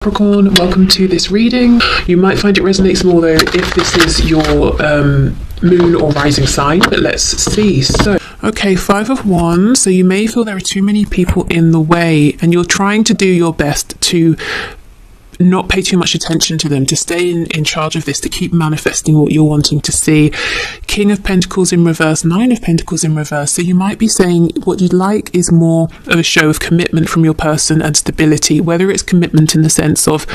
Capricorn, welcome to this reading. You might find it resonates more though if this is your moon or rising sign, but let's see. So, okay, 5 of Wands. So you may feel there are too many people in the way and you're trying to do your best to not pay too much attention to them, to stay in charge of this, to keep manifesting what you're wanting to see. King of Pentacles in reverse, 9 of Pentacles in reverse. So you might be saying what you'd like is more of a show of commitment from your person and stability, whether it's commitment in the sense of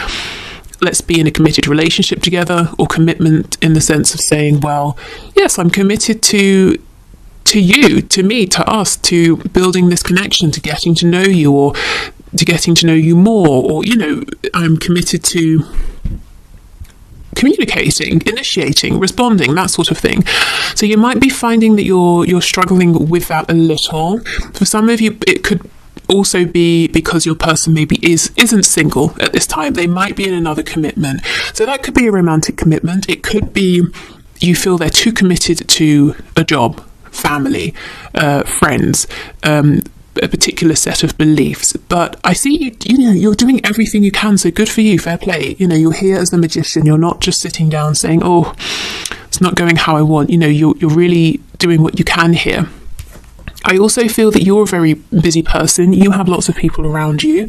let's be in a committed relationship together, or commitment in the sense of saying, well, yes, I'm committed to you, to me, to us, to building this connection, to getting to know you, or to getting to know you more, or, you know, I'm committed to communicating, initiating, responding, that sort of thing. So you might be finding that you're struggling with that a little. For some of you, it could also be because your person maybe isn't single at this time. They might be in another commitment. So that could be a romantic commitment. It could be you feel they're too committed to a job, family, friends, a particular set of beliefs. But I see you're doing everything you can, so good for you, fair play. You know, you're here as the magician. You're not just sitting down saying, oh, it's not going how I want. You know, you're really doing what you can here. I also feel that you're a very busy person. You have lots of people around you.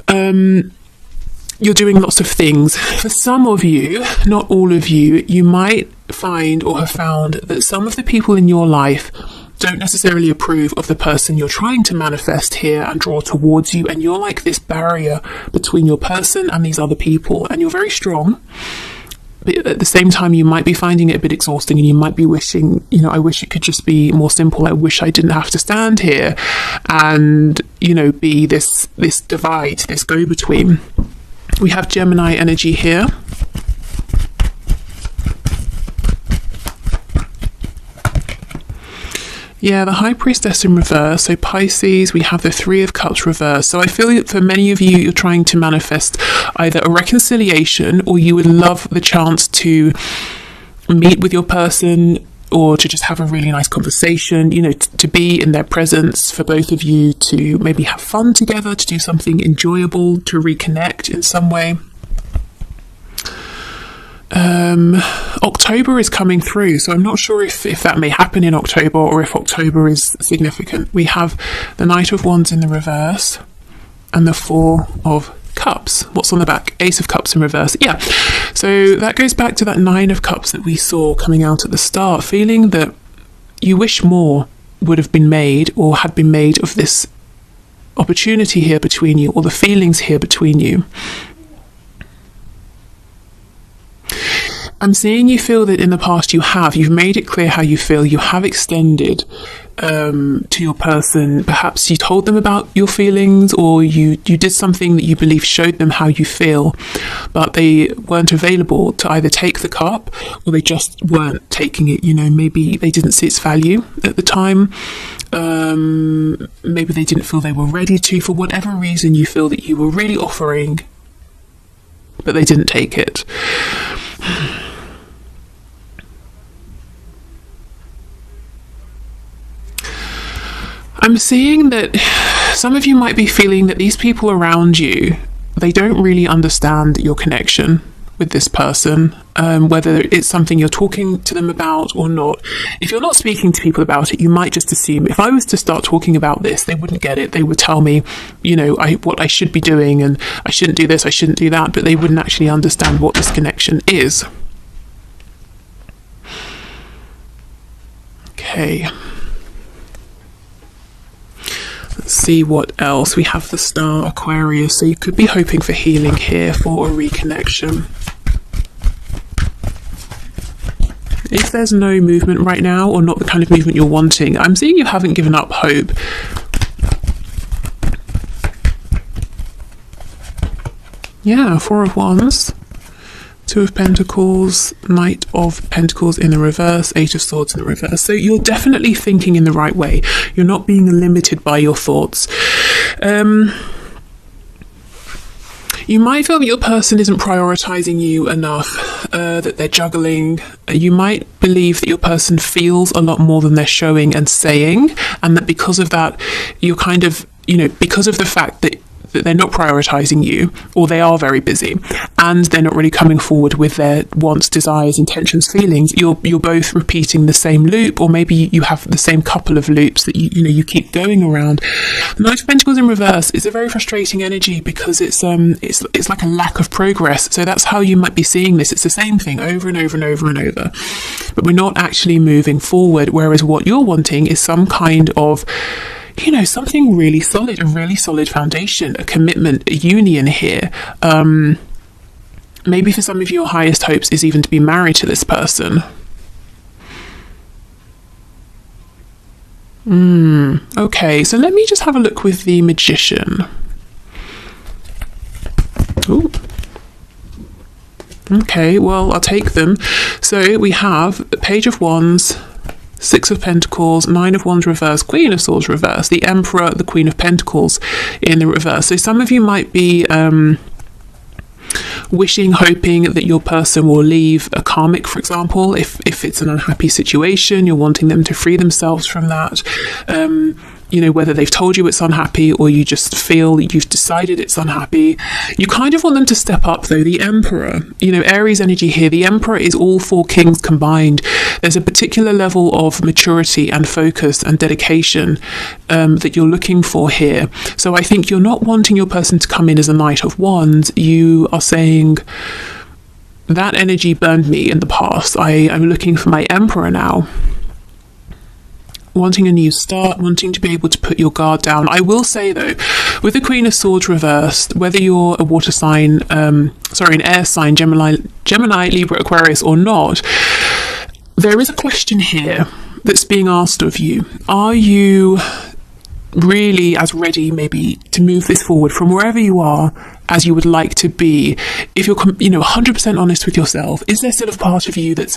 You're doing lots of things. For some of you, not all of you, you might find or have found that some of the people in your life don't necessarily approve of the person you're trying to manifest here and draw towards you, and you're like this barrier between your person and these other people, and you're very strong, but at the same time you might be finding it a bit exhausting, and you might be wishing, you know, I wish it could just be more simple. I wish I didn't have to stand here and, you know, be this divide, this go-between. We have Gemini energy here. Yeah, the High Priestess in reverse. So Pisces, we have the 3 of Cups reverse. So I feel that for many of you, you're trying to manifest either a reconciliation, or you would love the chance to meet with your person, or to just have a really nice conversation, you know, to be in their presence, for both of you to maybe have fun together, to do something enjoyable, to reconnect in some way. October is coming through, so I'm not sure if that may happen in October, or if October is significant. We have the Knight of Wands in the reverse and the 4 of Cups. What's on the back? Ace of Cups in reverse. Yeah, so that goes back to that 9 of Cups that we saw coming out at the start, feeling that you wish more would have been made, or had been made, of this opportunity here between you, or the feelings here between you. I'm seeing you feel that in the past you've made it clear how you feel. You have extended to your person. Perhaps you told them about your feelings, or you did something that you believe showed them how you feel, but they weren't available to either take the cup, or they just weren't taking it. You know, maybe they didn't see its value at the time. Maybe they didn't feel they were ready to. For whatever reason, you feel that you were really offering, but they didn't take it. I'm seeing that some of you might be feeling that these people around you, they don't really understand your connection with this person, whether it's something you're talking to them about or not. If you're not speaking to people about it, you might just assume, if I was to start talking about this, they wouldn't get it. They would tell me, you know, what I should be doing, and I shouldn't do this, I shouldn't do that, but they wouldn't actually understand what this connection is. Okay. Let's see what else. We have the Star Aquarius, so you could be hoping for healing here, for a reconnection. If there's no movement right now, or not the kind of movement you're wanting, I'm seeing you haven't given up hope. Yeah, 4 of Wands, 2 of Pentacles, Knight of Pentacles in the reverse, 8 of Swords in the reverse. So you're definitely thinking in the right way. You're not being limited by your thoughts. You might feel that your person isn't prioritizing you enough, that they're juggling. You might believe that your person feels a lot more than they're showing and saying, and that because of that, you're kind of, you know, because of the fact that that they're not prioritizing you, or they are very busy, and they're not really coming forward with their wants, desires, intentions, feelings. You're both repeating the same loop, or maybe you have the same couple of loops that you keep going around. The Knight of Pentacles in reverse is a very frustrating energy because it's like a lack of progress. So that's how you might be seeing this. It's the same thing over and over and over and over, but we're not actually moving forward. Whereas what you're wanting is some kind of, something really solid, a really solid foundation, a commitment, a union here. Maybe for some of you, your highest hopes is even to be married to this person. Okay, so let me just have a look with the Magician. Ooh. Okay, well, I'll take them. So we have Page of Wands, Six of Pentacles, Nine of Wands reverse, Queen of Swords reverse, the Emperor, the Queen of Pentacles in the reverse. So some of you might be wishing, hoping that your person will leave a karmic, for example. If it's an unhappy situation, you're wanting them to free themselves from that. Whether they've told you it's unhappy or you just feel that you've decided it's unhappy. You kind of want them to step up, though. The Emperor, Aries energy here. The Emperor is all four kings combined. There's a particular level of maturity and focus and dedication that you're looking for here. So I think you're not wanting your person to come in as a Knight of Wands. You are saying, that energy burned me in the past. I am looking for my Emperor now. Wanting a new start, wanting to be able to put your guard down. I will say, though, with the Queen of Swords reversed, whether you're a water sign, an air sign, Gemini, Libra, Aquarius or not, there is a question here that's being asked of you. Are you really as ready maybe to move this forward from wherever you are as you would like to be? If you're 100% honest with yourself, is there still a part of you that's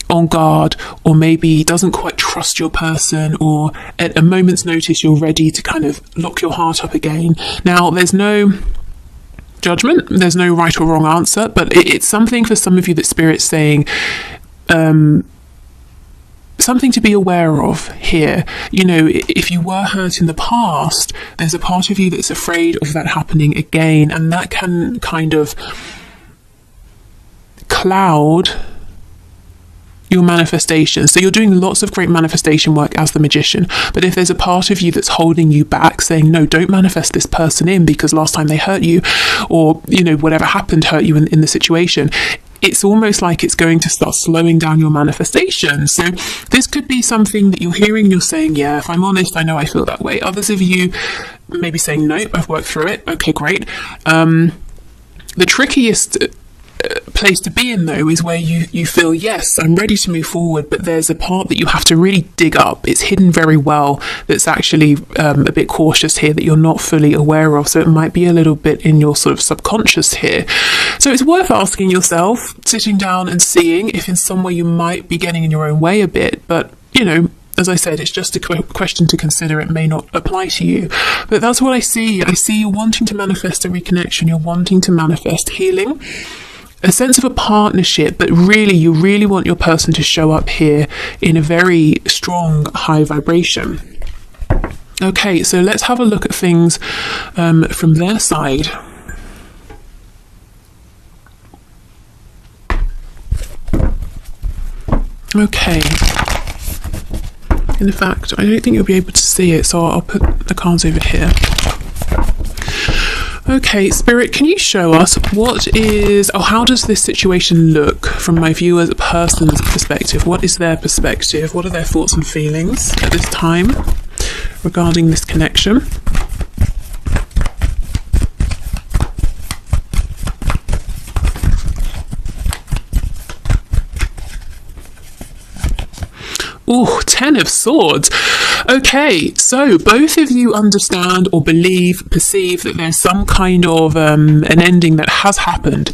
on guard, or maybe doesn't quite trust your person, or at a moment's notice you're ready to kind of lock your heart up again? Now, there's no judgment, there's no right or wrong answer, but it's something for some of you that Spirit's saying, something to be aware of here. If you were hurt in the past, there's a part of you that's afraid of that happening again, and that can kind of cloud your manifestation. So you're doing lots of great manifestation work as the Magician, but if there's a part of you that's holding you back, saying, no, don't manifest this person in because last time they hurt you, or whatever happened hurt you in the situation, it's almost like it's going to start slowing down your manifestation. So this could be something that you're hearing and you're saying, yeah, if I'm honest, I know I feel that way. Others of you maybe saying, nope, I've worked through it. Okay, great. The trickiest place to be in, though, is where you feel, yes, I'm ready to move forward, but there's a part that you have to really dig up. It's hidden very well, that's actually a bit cautious here, that you're not fully aware of. So it might be a little bit in your sort of subconscious here. So it's worth asking yourself, sitting down and seeing if in some way you might be getting in your own way a bit. But as I said, it's just a question to consider. It may not apply to you, but that's what I see. I see you wanting to manifest a reconnection. You're wanting to manifest healing, a sense of a partnership, but you really want your person to show up here in a very strong, high vibration. Okay, so let's have a look at things from their side. Okay. In fact, I don't think you'll be able to see it, so I'll put the cards over here. Okay, Spirit, can you show us how does this situation look from my viewer's person's perspective? What is their perspective? What are their thoughts and feelings at this time regarding this connection? Oh, 10 of Swords. Okay, so both of you understand or perceive that there's some kind of an ending that has happened.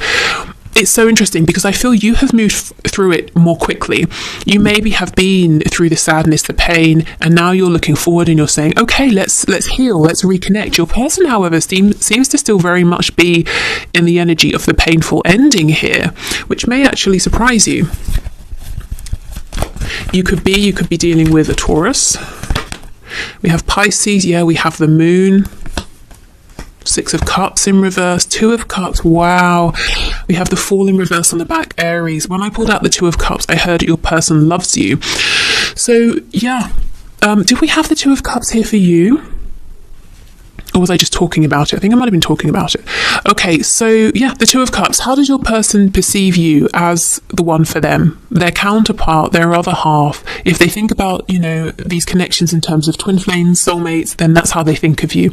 It's so interesting because I feel you have moved through it more quickly. You maybe have been through the sadness, the pain, and now you're looking forward and you're saying, okay, let's heal, let's reconnect. Your person, however, seems to still very much be in the energy of the painful ending here, which may actually surprise you. You could be dealing with a Taurus. We have Pisces, we have the Moon, Six of Cups in reverse, Two of Cups. Wow. We have the Fool in reverse on the back, Aries. When I pulled out the Two of Cups, I heard your person loves you. So, yeah. Did we have the Two of Cups here for you? Or was I just talking about it? I think I might have been talking about it. Okay, so yeah, the Two of Cups. How does your person perceive you as the one for them? Their counterpart, their other half. If they think about, you know, these connections in terms of twin flames, soulmates, then that's how they think of you.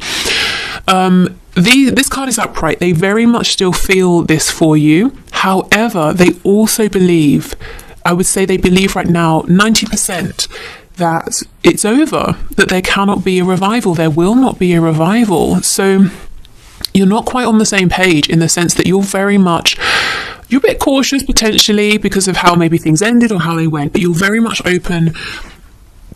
This card is upright. They very much still feel this for you. However, they also believe, I would say they believe right now, 90%, that it's over, that there cannot be a revival, there will not be a revival. So you're not quite on the same page in the sense that you're a bit cautious potentially because of how maybe things ended or how they went, but you're very much open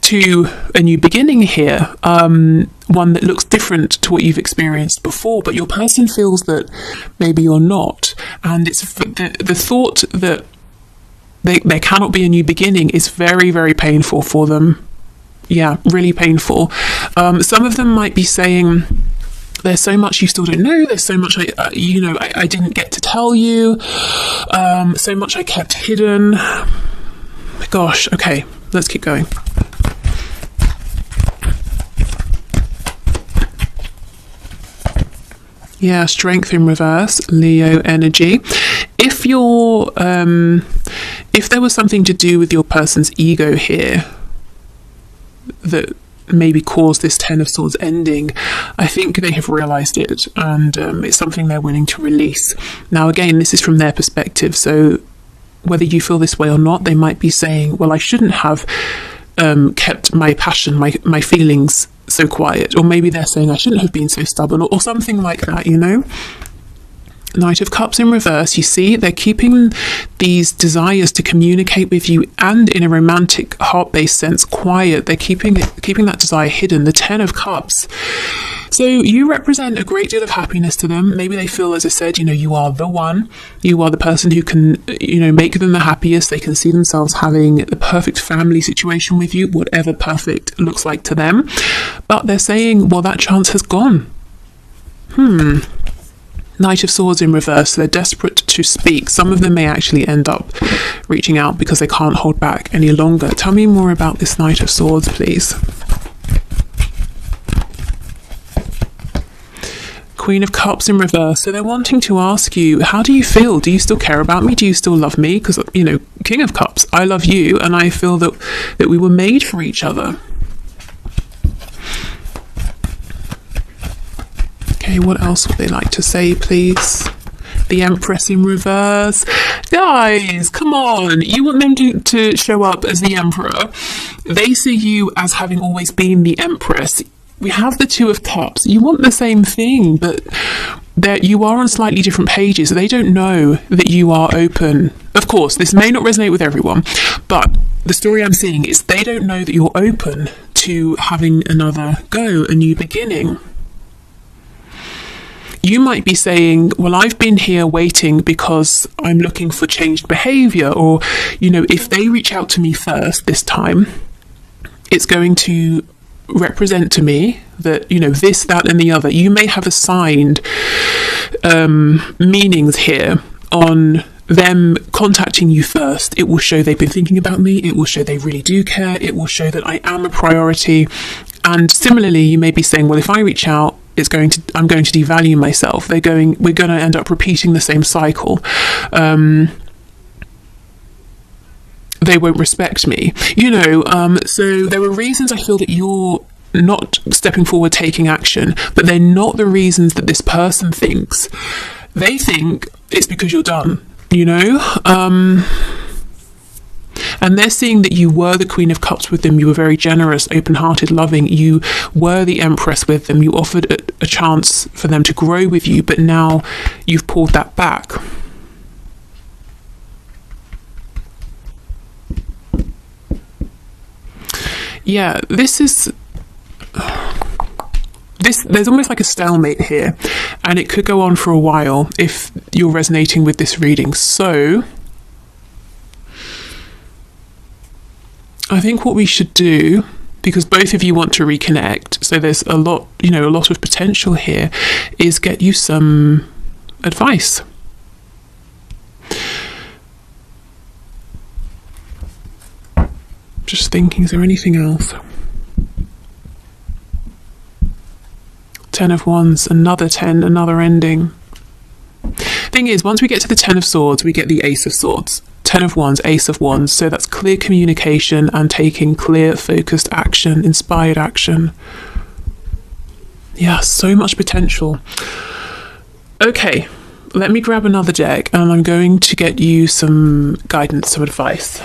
to a new beginning here, one that looks different to what you've experienced before, but your person feels that maybe you're not. And it's the thought that there cannot be a new beginning is very, very painful for them. Yeah, really painful. Some of them might be saying, there's so much you still don't know. There's so much I didn't get to tell you. So much I kept hidden. Gosh, okay, let's keep going. Yeah, Strength in reverse, Leo energy. If you're, if there was something to do with your person's ego here that maybe caused this Ten of Swords ending, I think they have realised it, and it's something they're willing to release. Now, again, this is from their perspective, so whether you feel this way or not, they might be saying, well, I shouldn't have kept my passion, my feelings so quiet, or maybe they're saying I shouldn't have been so stubborn, or something like that, you know. Knight of Cups in reverse, you see, they're keeping these desires to communicate with you and in a romantic heart-based sense quiet. They're keeping that desire hidden. The Ten of Cups. So you represent a great deal of happiness to them. Maybe they feel, as I said, you know, you are the one. You are the person who can, you know, make them the happiest. They can see themselves having the perfect family situation with you, whatever perfect looks like to them. But they're saying, well, that chance has gone. Knight of Swords in reverse, so they're desperate to speak. Some of them may actually end up reaching out because they can't hold back any longer. Tell me more about this Knight of Swords, please. Queen of Cups in reverse, so they're wanting to ask you, how do you feel? Do you still care about me? Do you still love me? Because, you know, King of Cups, I love you, and I feel that we were made for each other. Okay, what else would they like to say, please? The Empress in reverse. Guys, come on. You want them to show up as the Emperor. They see you as having always been the Empress. We have the Two of Cups. You want the same thing, but you are on slightly different pages. They don't know that you are open. Of course, this may not resonate with everyone, but the story I'm seeing is they don't know that you're open to having another go, a new beginning. You might be saying, well, I've been here waiting because I'm looking for changed behaviour, or, you know, if they reach out to me first this time, it's going to represent to me that, you know, this, that and the other. You may have assigned meanings here on them contacting you first. It will show they've been thinking about me. It will show they really do care. It will show that I am a priority. And similarly, you may be saying, well, if I reach out, I'm going to devalue myself. We're going to end up repeating the same cycle. They won't respect me, you know. So there are reasons I feel that you're not stepping forward, taking action, but they're not the reasons that this person thinks. They think it's because you're done, you know. And they're seeing that you were the Queen of Cups with them. You were very generous, open-hearted, loving. You were the Empress with them. You offered a chance for them to grow with you, but now you've pulled that back. Yeah, there's almost like a stalemate here, and it could go on for a while if you're resonating with this reading. So I think what we should do because both of you want to reconnect. So there's a lot, a lot of potential here, is get you some advice. Just thinking, is there anything else? 10 of Wands, another 10, another ending. Thing is, once we get to the 10 of Swords, we get the Ace of Swords. 10 of Wands, Ace of Wands. So that's clear communication and taking clear, focused action, inspired action. Yeah, so much potential. Okay, let me grab another deck and I'm going to get you some guidance, some advice.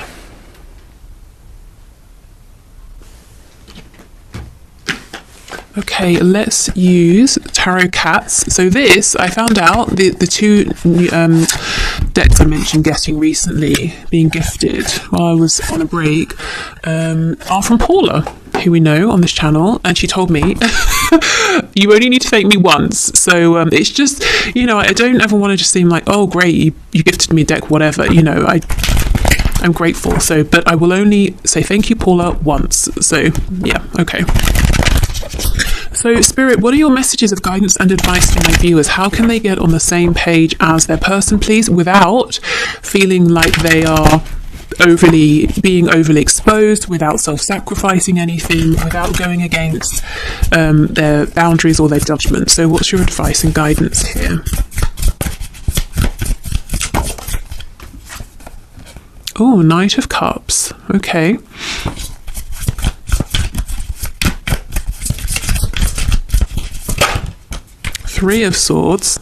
Okay, let's use Tarot Cats. So this, I found out, the two decks I mentioned getting recently, being gifted while I was on a break, are from Paula, who we know on this channel, and she told me, you only need to thank me once. So it's just, I don't ever want to just seem like, oh great, you gifted me a deck, whatever, I'm grateful. So, but I will only say thank you, Paula, once. So yeah, okay. So, Spirit, what are your messages of guidance and advice to my viewers? How can they get on the same page as their person, please, without feeling like they are being overly exposed, without self-sacrificing anything, without going against their boundaries or their judgment? So, what's your advice and guidance here? Oh, Knight of Cups. Okay. Three of Swords.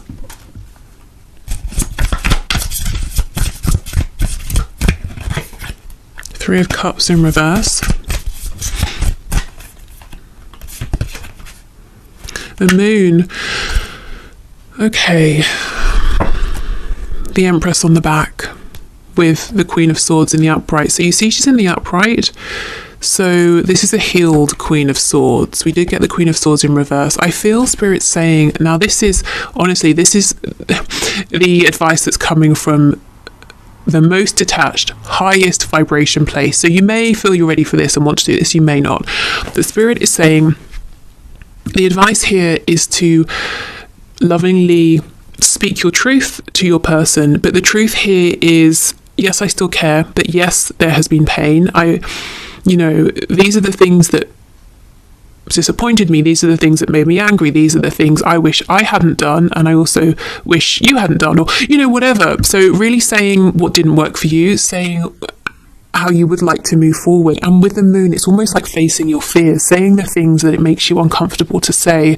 Three of Cups in reverse. The Moon. Okay. The Empress on the back with the Queen of Swords in the upright. So you see she's in the upright. So this is a healed Queen of Swords. We did get the Queen of Swords in reverse. I feel Spirit saying, now this is, honestly, this is the advice that's coming from the most detached, highest vibration place. So you may feel you're ready for this and want to do this, you may not. The Spirit is saying, the advice here is to lovingly speak your truth to your person, but the truth here is, yes, I still care, but yes, there has been pain. These are the things that disappointed me. These are the things that made me angry. These are the things I wish I hadn't done, and I also wish you hadn't done, or, whatever. So really saying what didn't work for you, saying how you would like to move forward. And with the Moon, it's almost like facing your fears, saying the things that it makes you uncomfortable to say.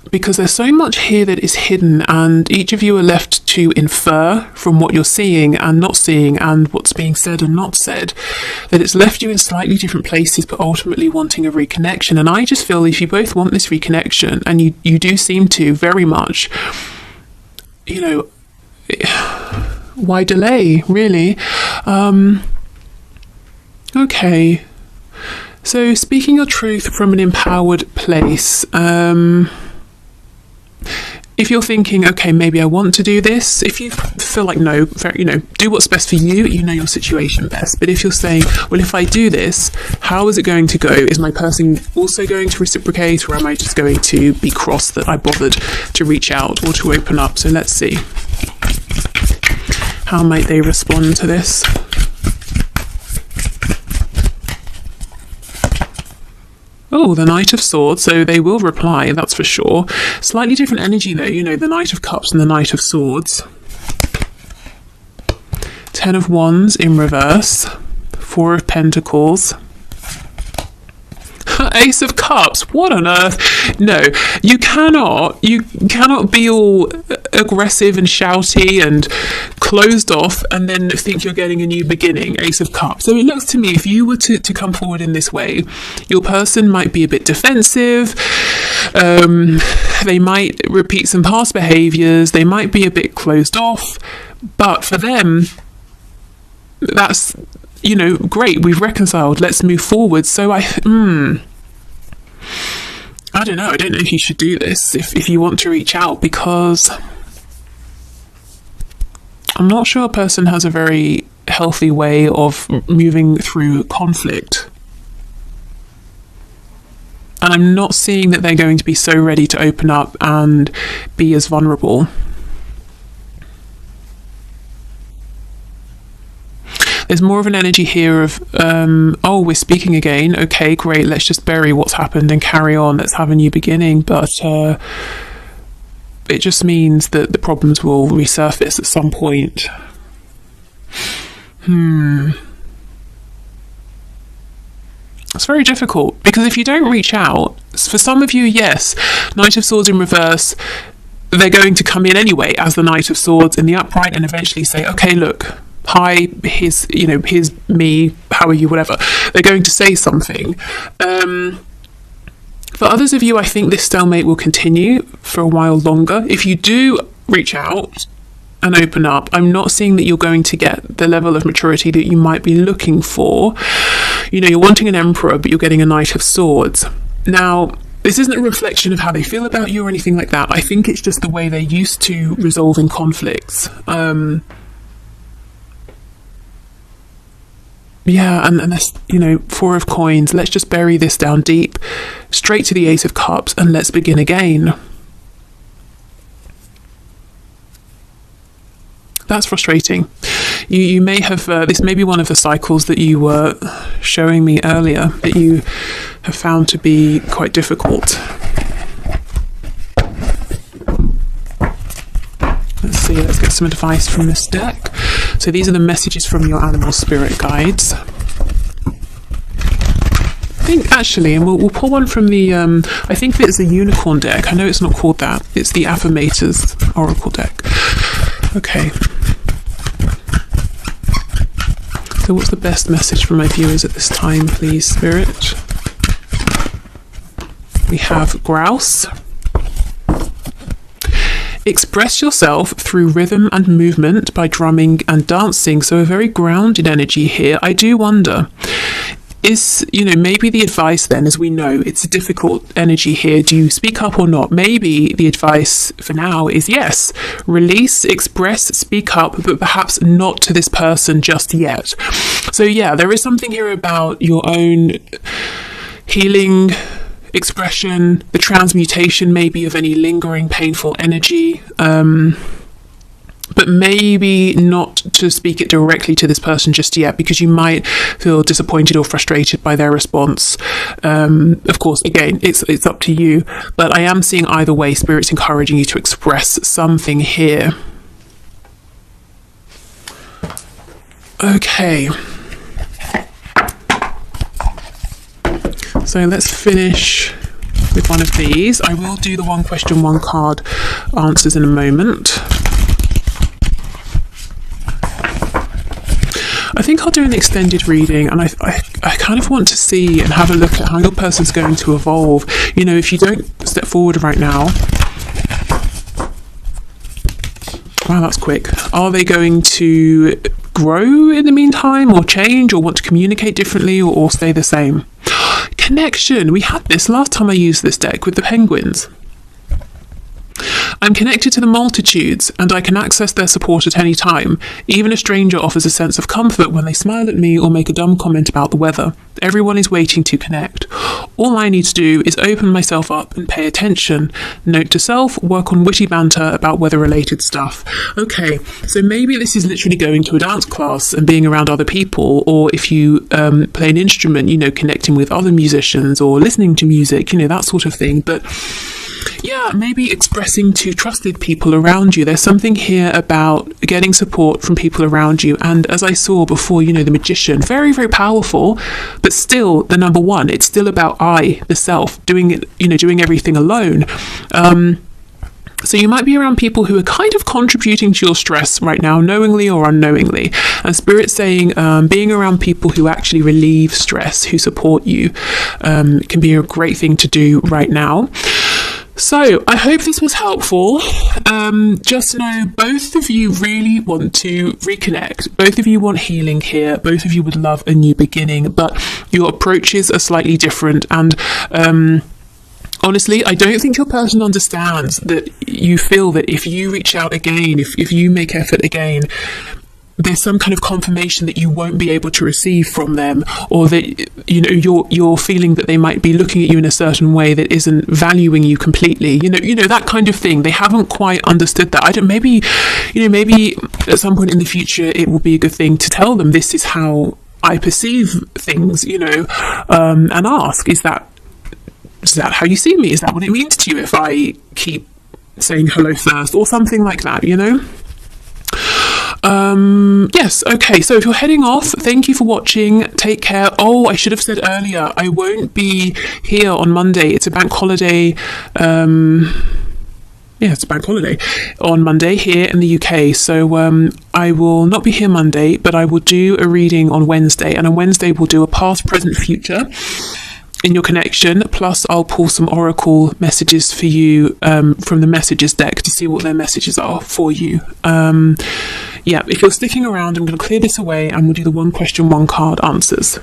Because there's so much here that is hidden, and each of you are left to infer from what you're seeing and not seeing and what's being said and not said, that it's left you in slightly different places but ultimately wanting a reconnection. And I just feel if you both want this reconnection, and you do seem to very much, why delay, really? Okay, so speaking your truth from an empowered place. If you're thinking, okay, maybe I want to do this, if you feel like no, do what's best for you, you know your situation best. But if you're saying, well, if I do this, how is it going to go? Is my person also going to reciprocate, or am I just going to be cross that I bothered to reach out or to open up? So let's see. How might they respond to this? Oh, the Knight of Swords, so they will reply, that's for sure. Slightly different energy though, the Knight of Cups and the Knight of Swords. 10 of Wands in reverse. 4 of Pentacles. Ace of Cups, what on earth? No, you cannot be all aggressive and shouty and closed off and then think you're getting a new beginning. Ace of Cups. So it looks to me, if you were to come forward in this way, your person might be a bit defensive, they might repeat some past behaviours, they might be a bit closed off, but for them, that's, great, we've reconciled, let's move forward. So I don't know if you should do this if you want to reach out, because I'm not sure a person has a very healthy way of moving through conflict. And I'm not seeing that they're going to be so ready to open up and be as vulnerable. There's more of an energy here of, oh, we're speaking again. Okay, great. Let's just bury what's happened and carry on. Let's have a new beginning. But it just means that the problems will resurface at some point. It's very difficult, because if you don't reach out, for some of you, yes, Knight of Swords in reverse, they're going to come in anyway as the Knight of Swords in the upright and eventually say, okay, look, hi, here's me, how are you, whatever. They're going to say something. For others of you, I think this stalemate will continue for a while longer. If you do reach out and open up, I'm not seeing that you're going to get the level of maturity that you might be looking for. You're wanting an Emperor, but you're getting a Knight of Swords. Now, this isn't a reflection of how they feel about you or anything like that. I think it's just the way they're used to resolving conflicts. And that's, Four of Coins. Let's just bury this down deep, straight to the Ace of Cups, and let's begin again. That's frustrating. You may have, this may be one of the cycles that you were showing me earlier that you have found to be quite difficult. Let's see, let's get some advice from this deck. So these are the messages from your animal spirit guides. I think actually, and we'll pull one from the, I think it's a unicorn deck. I know it's not called that. It's the Affirmators Oracle deck. Okay. So what's the best message for my viewers at this time, please, Spirit? We have Grouse. Express yourself through rhythm and movement by drumming and dancing. So a very grounded energy here. I do wonder, is, maybe the advice then, as we know, it's a difficult energy here. Do you speak up or not? Maybe the advice for now is yes, release, express, speak up, but perhaps not to this person just yet. So yeah, there is something here about your own healing, expression, the transmutation maybe of any lingering painful energy, but maybe not to speak it directly to this person just yet, because you might feel disappointed or frustrated by their response. Of course, again, it's up to you, but I am seeing either way, Spirit's encouraging you to express something here. Okay. So let's finish with one of these. I will do the one question, one card answers in a moment. I think I'll do an extended reading, and I kind of want to see and have a look at how your person's going to evolve. If you don't step forward right now, wow, that's quick. Are they going to grow in the meantime, or change, or want to communicate differently, or stay the same? Connection. We had this last time I used this deck with the penguins. I'm connected to the multitudes, and I can access their support at any time. Even a stranger offers a sense of comfort when they smile at me or make a dumb comment about the weather. Everyone is waiting to connect. All I need to do is open myself up and pay attention. Note to self, work on witty banter about weather-related stuff. Okay, so maybe this is literally going to a dance class and being around other people, or if you play an instrument, connecting with other musicians or listening to music, that sort of thing. But yeah, maybe expressing to trusted people around you. There's something here about getting support from people around you. And as I saw before, the Magician, very, very powerful, but still the number one. It's still about the self, doing it, doing everything alone. So you might be around people who are kind of contributing to your stress right now, knowingly or unknowingly. And Spirit's saying being around people who actually relieve stress, who support you, can be a great thing to do right now. So I hope this was helpful. Just know both of you really want to reconnect. Both of you want healing here. Both of you would love a new beginning, but your approaches are slightly different. And honestly, I don't think your person understands that you feel that if you reach out again, if you make effort again, there's some kind of confirmation that you won't be able to receive from them, or that you're feeling that they might be looking at you in a certain way that isn't valuing you completely. That kind of thing. They haven't quite understood that. Maybe at some point in the future it will be a good thing to tell them, this is how I perceive things, and ask, is that how you see me? Is that what it means to you if I keep saying hello first, or something like that, Yes, okay, so if you're heading off, thank you for watching. Take care. Oh, I should have said earlier, I won't be here on Monday. It's a bank holiday. It's a bank holiday on Monday here in the UK. So I will not be here Monday, but I will do a reading on Wednesday. And on Wednesday, we'll do a past, present, future in your connection. Plus, I'll pull some oracle messages for you from the messages deck to see what their messages are for you. If you're sticking around, I'm going to clear this away and we'll do the one question, one card answers.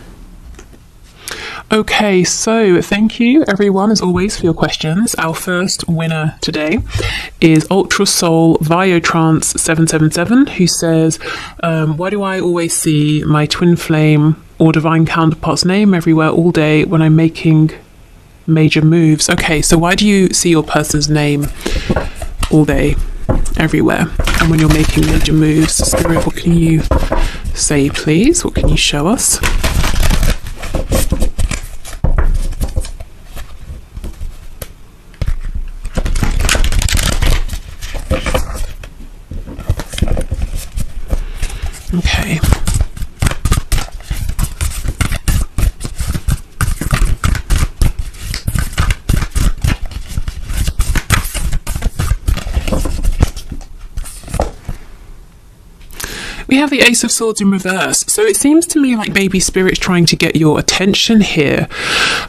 Okay, so thank you everyone as always for your questions. Our first winner today is Ultra Soul Viotrance 777, who says, why do I always see my twin flame or divine counterpart's name everywhere all day when I'm making major moves? Okay, so why do you see your person's name all day everywhere and when you're making major moves? Spirit, what can you say, please? What can you show us? Okay. We have the Ace of Swords in reverse. So it seems to me like baby spirit's trying to get your attention here.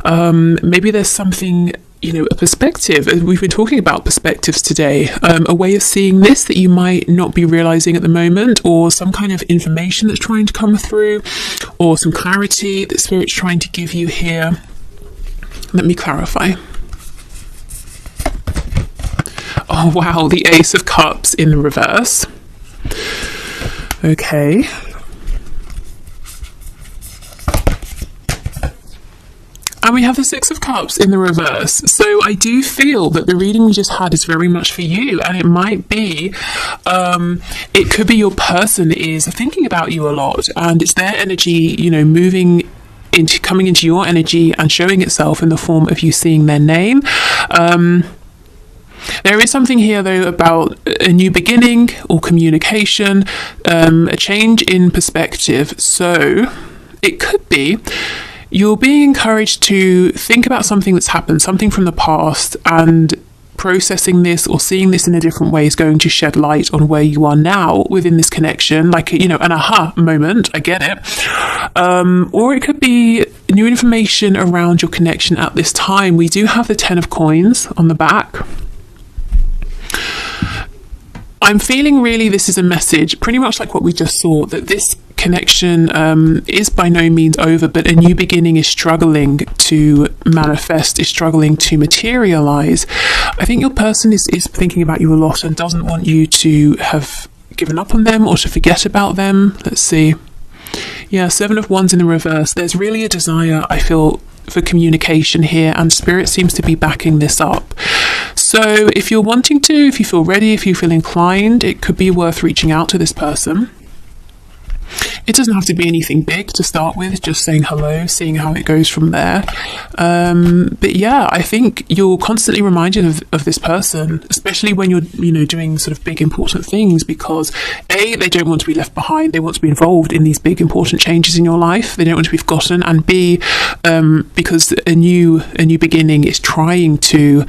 Maybe there's something, a perspective. We've been talking about perspectives today. A way of seeing this that you might not be realizing at the moment, or some kind of information that's trying to come through, or some clarity that spirit's trying to give you here. Let me clarify. Oh, wow. The Ace of Cups in the reverse. Okay. And we have the Six of Cups in the reverse. So I do feel that the reading we just had is very much for you. And it might be, it could be your person is thinking about you a lot. And it's their energy, coming into your energy and showing itself in the form of you seeing their name. There is something here, though, about a new beginning or communication, a change in perspective. So it could be you're being encouraged to think about something that's happened, something from the past, and processing this or seeing this in a different way is going to shed light on where you are now within this connection, like, an aha moment. I get it. Or it could be new information around your connection at this time. We do have the 10 of Coins on the back. I'm feeling really this is a message, pretty much like what we just saw, that this connection is by no means over, but a new beginning is struggling to manifest, is struggling to materialize. I think your person is thinking about you a lot and doesn't want you to have given up on them or to forget about them. Let's see. Yeah, 7 of Wands in the reverse. There's really a desire, I feel, for communication here, and spirit seems to be backing this up. So if you're wanting to, if you feel ready, if you feel inclined, it could be worth reaching out to this person. It doesn't have to be anything big to start with, just saying hello, seeing how it goes from there. But yeah, I think you're constantly reminded of this person, especially when you're, doing sort of big important things, because A, they don't want to be left behind. They want to be involved in these big important changes in your life. They don't want to be forgotten. And B, because a new beginning is trying to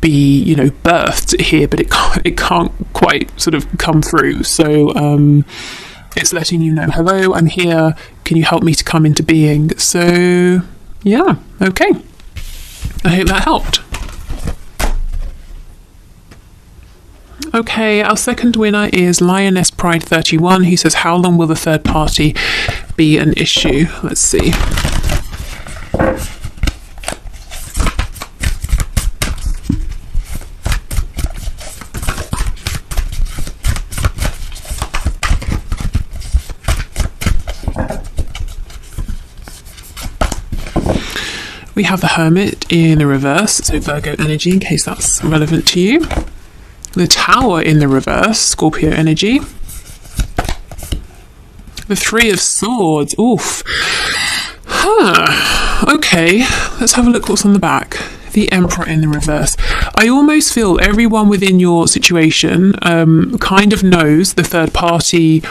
be, birthed here, but it can't quite sort of come through. So, it's letting you know, hello, I'm here. Can you help me to come into being? So, yeah, okay. I hope that helped. Okay, our second winner is Lioness Pride 31, who says, how long will the third party be an issue? Let's see. We have the Hermit in the reverse, so Virgo energy, in case that's relevant to you. The Tower in the reverse, Scorpio energy. The Three of Swords, oof. Okay, let's have a look what's on the back. The Emperor in the reverse. I almost feel everyone within your situation kind of knows, the third party,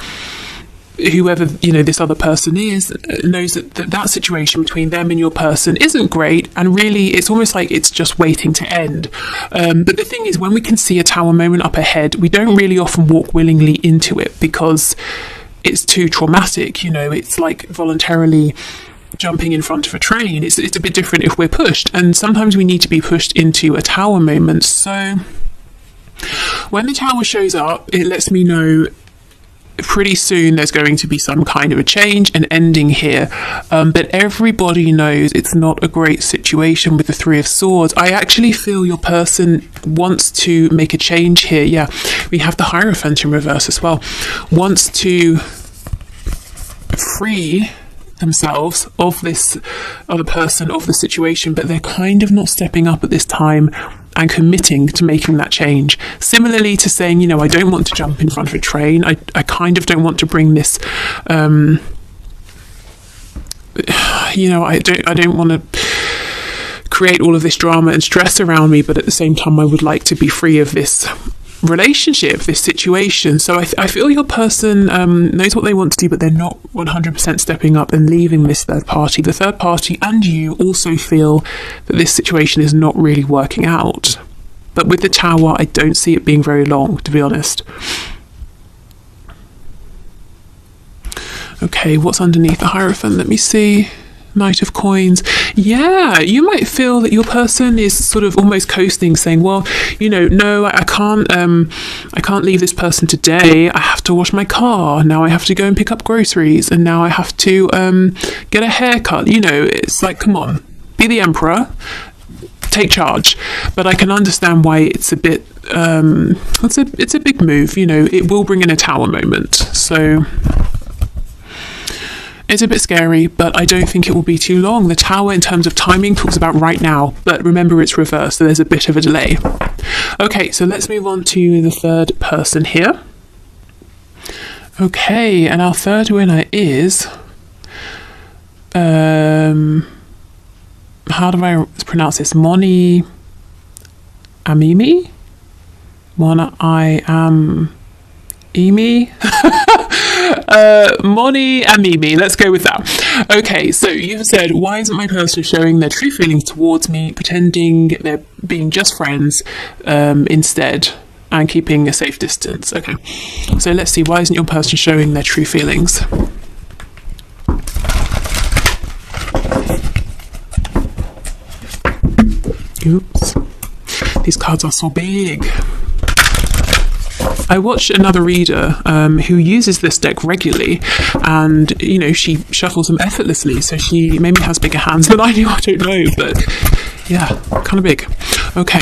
whoever this other person is, knows that situation between them and your person isn't great, and really it's almost like it's just waiting to end. But the thing is, when we can see a Tower moment up ahead, we don't really often walk willingly into it because it's too traumatic. It's like voluntarily jumping in front of a train. It's a bit different if we're pushed, and sometimes we need to be pushed into a Tower moment. So when the Tower shows up, it lets me know pretty soon there's going to be some kind of a change and ending here, but everybody knows it's not a great situation with the Three of Swords. I actually feel your person wants to make a change here. Yeah, we have the Hierophant in reverse as well. Wants to free themselves of this other person, of the situation, but they're kind of not stepping up at this time and committing to making that change. Similarly to saying, I don't want to jump in front of a train. I kind of don't want to bring this, I don't want to create all of this drama and stress around me, but at the same time, I would like to be free of this relationship, this situation. So I feel your person knows what they want to do, but they're not 100% stepping up and leaving this third party. The third party and you also feel that this situation is not really working out. But with the Tower, I don't see it being very long, to be honest. Okay, what's underneath the Hierophant? Let me see. Knight of Coins. Yeah, you might feel that your person is sort of almost coasting, saying, well, no, I can't leave this person today. I have to wash my car. Now I have to go and pick up groceries, and now I have to get a haircut. It's like, come on, be the Emperor, take charge. But I can understand why it's a bit it's a big move. It will bring in a Tower moment. So it's a bit scary, but I don't think it will be too long. The Tower, in terms of timing, talks about right now, but remember it's reversed, so there's a bit of a delay. Okay, so let's move on to the third person here. Okay, and our third winner is... how do I pronounce this? Moni Amimi? Mona I am... Emi? Moni and Mimi, let's go with that. Okay, so you've said, why isn't my person showing their true feelings towards me, pretending they're being just friends instead, and keeping a safe distance? Okay, so let's see, why isn't your person showing their true feelings? Oops, these cards are so big. I watched another reader who uses this deck regularly, and she shuffles them effortlessly, so she maybe has bigger hands than I do, I don't know, but yeah, kind of big. Okay.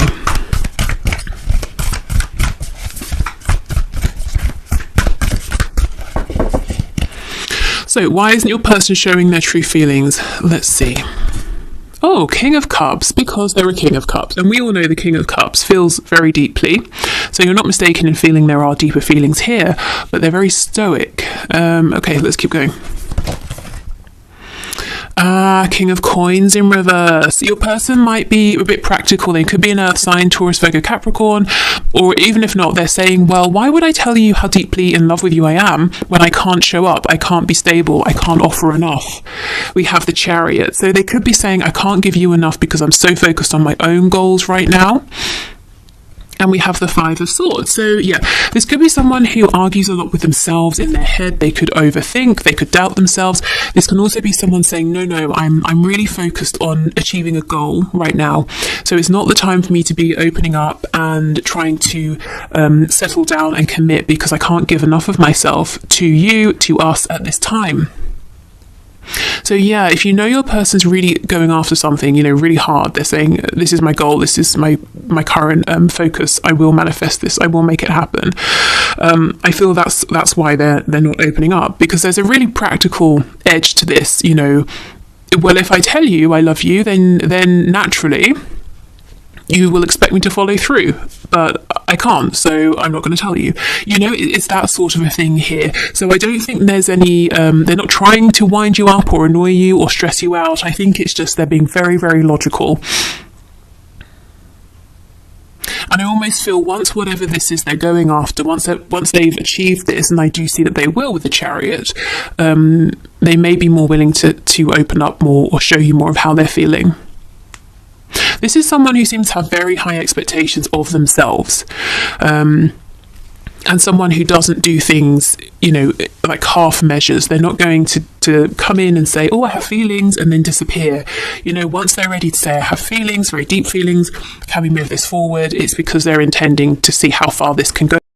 So why isn't your person showing their true feelings? Let's see. Oh, King of Cups, because they're a King of Cups. And we all know the King of Cups feels very deeply. So you're not mistaken in feeling there are deeper feelings here, but they're very stoic. Okay, let's keep going. King of Coins in reverse. Your person might be a bit practical. They could be an Earth sign, Taurus, Virgo, Capricorn, or even if not, they're saying, well, why would I tell you how deeply in love with you I am when I can't show up, I can't be stable, I can't offer enough? We have the Chariot. So they could be saying, I can't give you enough because I'm so focused on my own goals right now. And we have the Five of Swords. So yeah, this could be someone who argues a lot with themselves in their head. They could overthink, they could doubt themselves. This can also be someone saying, no, I'm really focused on achieving a goal right now. So it's not the time for me to be opening up and trying to settle down and commit because I can't give enough of myself to you, to us at this time. So yeah, if you know your person's really going after something, really hard, they're saying, this is my goal, this is my current focus, I will manifest this, I will make it happen. I feel that's why they're not opening up, because there's a really practical edge to this. well, if I tell you I love you, then naturally you will expect me to follow through, but I can't, so I'm not going to tell you. You know, it's that sort of a thing here. So I don't think there's any, they're not trying to wind you up or annoy you or stress you out. I think it's just they're being very, very logical. And I almost feel once whatever this is they're going after, once they've achieved this, and I do see that they will with the Chariot, they may be more willing to open up more or show you more of how they're feeling. This is someone who seems to have very high expectations of themselves, and someone who doesn't do things, you know, like half measures. They're not going to come in and say, oh, I have feelings, and then disappear. You know, once they're ready to say, I have feelings, very deep feelings, can we move this forward? It's because they're intending to see how far this can go.